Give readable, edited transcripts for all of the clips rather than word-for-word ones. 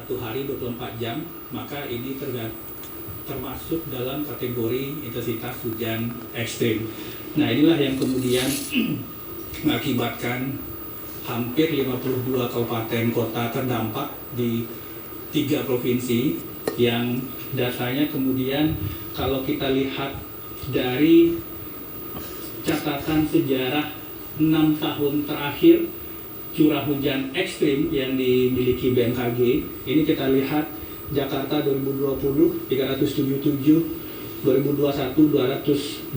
1 hari 24 jam, maka ini termasuk dalam kategori intensitas hujan ekstrim. Nah, inilah yang kemudian mengakibatkan hampir 52 kabupaten kota terdampak di 3 provinsi yang datanya kemudian kalau kita lihat dari catatan sejarah 6 tahun terakhir curah hujan ekstrim yang dimiliki BMKG, ini kita lihat Jakarta 2020 377, 2021 226,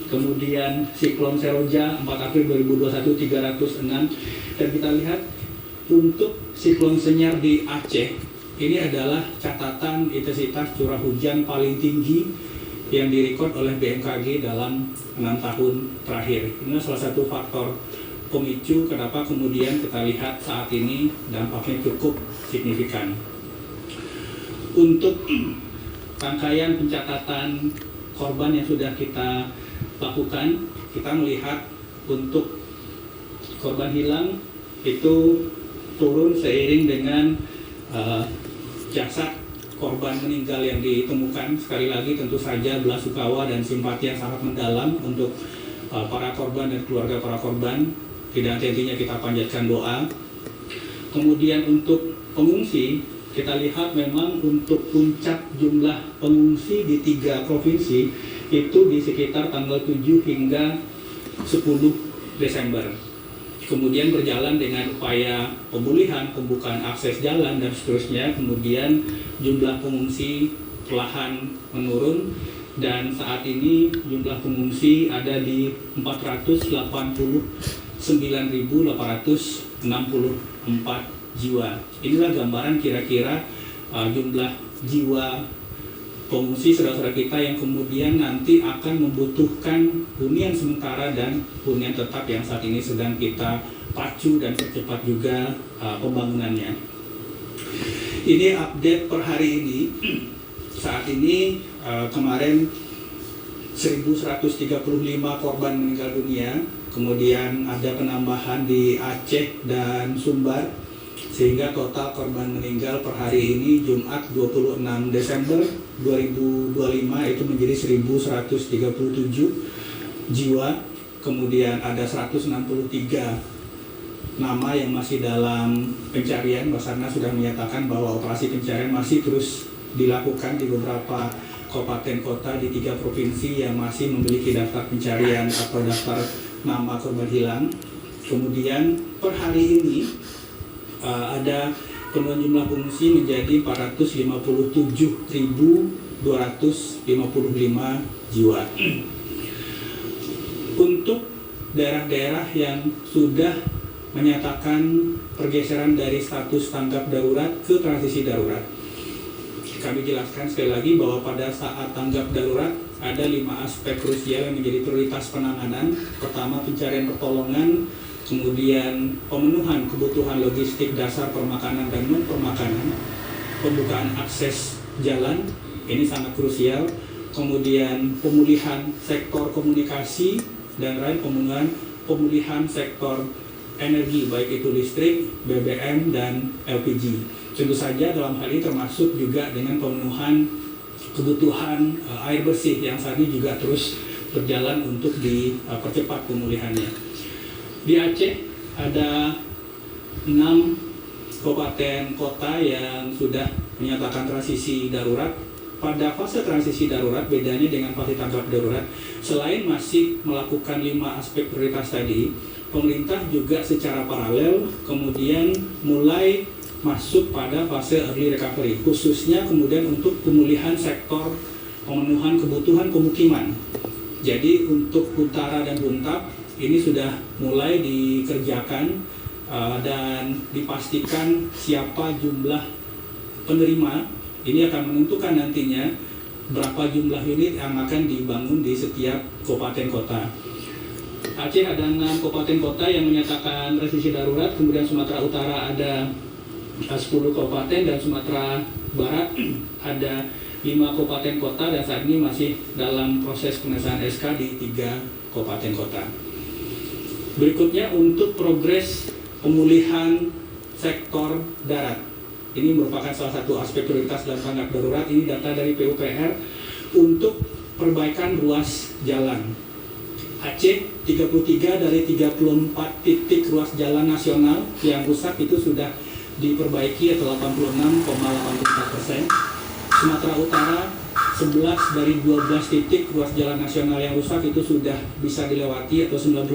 kemudian siklon Seroja 4 April 2021 306, dan kita lihat untuk siklon Senyar di Aceh ini adalah catatan intensitas curah hujan paling tinggi yang direkod oleh BMKG dalam 6 tahun terakhir. Ini salah satu faktor pemicu kenapa kemudian kita lihat saat ini dampaknya cukup signifikan. Untuk rangkaian pencatatan korban yang sudah kita lakukan, kita melihat untuk korban hilang itu turun seiring dengan jasad korban meninggal yang ditemukan. Sekali lagi tentu saja belasungkawa dan simpati yang sangat mendalam untuk para korban dan keluarga para korban. Tidak henti-hentinya kita panjatkan doa. Kemudian untuk pengungsi, kita lihat memang untuk puncak jumlah pengungsi di 3 provinsi itu di sekitar tanggal 7 hingga 10 Desember. Kemudian berjalan dengan upaya pemulihan, pembukaan akses jalan dan seterusnya. Kemudian jumlah pengungsi perlahan menurun dan saat ini jumlah pengungsi ada di 489.864 jiwa. Inilah gambaran kira-kira jumlah jiwa pengungsi saudara-saudara kita yang kemudian nanti akan membutuhkan hunian sementara dan hunian tetap yang saat ini sedang kita pacu dan percepat juga pembangunannya. Ini update per hari ini. Saat ini kemarin 1.135 korban meninggal dunia, kemudian ada penambahan di Aceh dan Sumbar, sehingga total korban meninggal per hari ini Jumat 26 Desember 2025 itu menjadi 1.137 jiwa. Kemudian ada 163 nama yang masih dalam pencarian. Basarnas sudah menyatakan bahwa operasi pencarian masih terus dilakukan di beberapa kabupaten kota di 3 provinsi yang masih memiliki daftar pencarian atau daftar nama korban hilang. Kemudian per hari ini ada penurunan jumlah pengungsi menjadi 457.255 jiwa. Untuk daerah-daerah yang sudah menyatakan pergeseran dari status tanggap darurat ke transisi darurat, kami jelaskan sekali lagi bahwa pada saat tanggap darurat ada 5 aspek krusial yang menjadi prioritas penanganan. Pertama, pencarian pertolongan, kemudian pemenuhan kebutuhan logistik dasar permakanan dan non-permakanan, pembukaan akses jalan, ini sangat krusial, kemudian pemulihan sektor komunikasi, dan lain pemulihan sektor energi, baik itu listrik, BBM, dan LPG. Tentu saja dalam hal ini termasuk juga dengan pemenuhan kebutuhan air bersih yang saat ini juga terus berjalan untuk dipercepat pemulihannya. Di Aceh ada 6 kabupaten kota yang sudah menyatakan transisi darurat. Pada fase transisi darurat, bedanya dengan fase tanggap darurat, selain masih melakukan 5 aspek prioritas tadi, pemerintah juga secara paralel kemudian mulai masuk pada fase early recovery, khususnya kemudian untuk pemulihan sektor pemenuhan kebutuhan pemukiman. Jadi untuk Utara dan Buntap ini sudah mulai dikerjakan dan dipastikan siapa jumlah penerima. Ini akan menentukan nantinya berapa jumlah unit yang akan dibangun di setiap kabupaten kota. Aceh ada 6 kabupaten kota yang menyatakan transisi darurat, kemudian Sumatera Utara ada 10 kabupaten dan Sumatera Barat ada 5 kabupaten kota dan saat ini masih dalam proses pengesahan SK di 3 kabupaten kota. Berikutnya untuk progres pemulihan sektor darat. Ini merupakan salah satu aspek prioritas dalam tanggap darurat. Ini data dari PUPR untuk perbaikan ruas jalan. Aceh, 33 dari 34 titik ruas jalan nasional yang rusak itu sudah diperbaiki atau 86,84%. Sumatera Utara, 11 dari 12 titik ruas jalan nasional yang rusak itu sudah bisa dilewati atau 91%.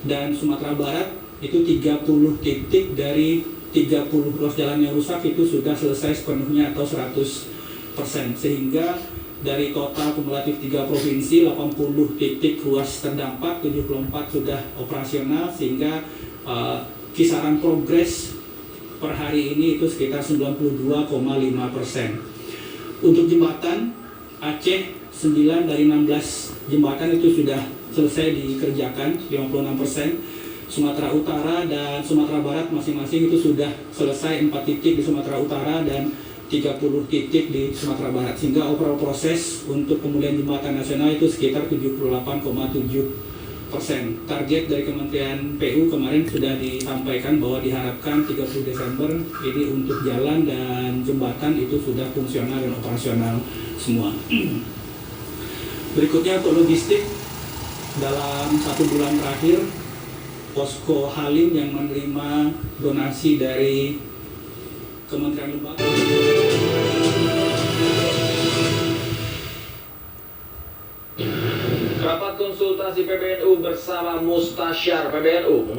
Dan Sumatera Barat itu 30 titik dari 30 ruas jalan yang rusak itu sudah selesai sepenuhnya atau 100%. Sehingga dari total kumulatif 3 provinsi, 80 titik ruas terdampak, 74 sudah operasional, sehingga kisaran progres per hari ini itu sekitar 92,5%. Untuk jembatan, Aceh 9 dari 16 jembatan itu sudah selesai dikerjakan, 56%. Sumatera Utara dan Sumatera Barat masing-masing itu sudah selesai 4 titik di Sumatera Utara dan 30 titik di Sumatera Barat, sehingga overall proses untuk pemulihan jembatan nasional itu sekitar 78,7%. Target dari Kementerian PU kemarin sudah disampaikan bahwa diharapkan 30 Desember ini untuk jalan dan jembatan itu sudah fungsional dan operasional semua. Berikutnya untuk logistik, dalam 1 bulan terakhir Posko Halim yang menerima donasi dari Kementerian Lembaga. Rapat konsultasi PBNU bersama Mustasyar PBNU.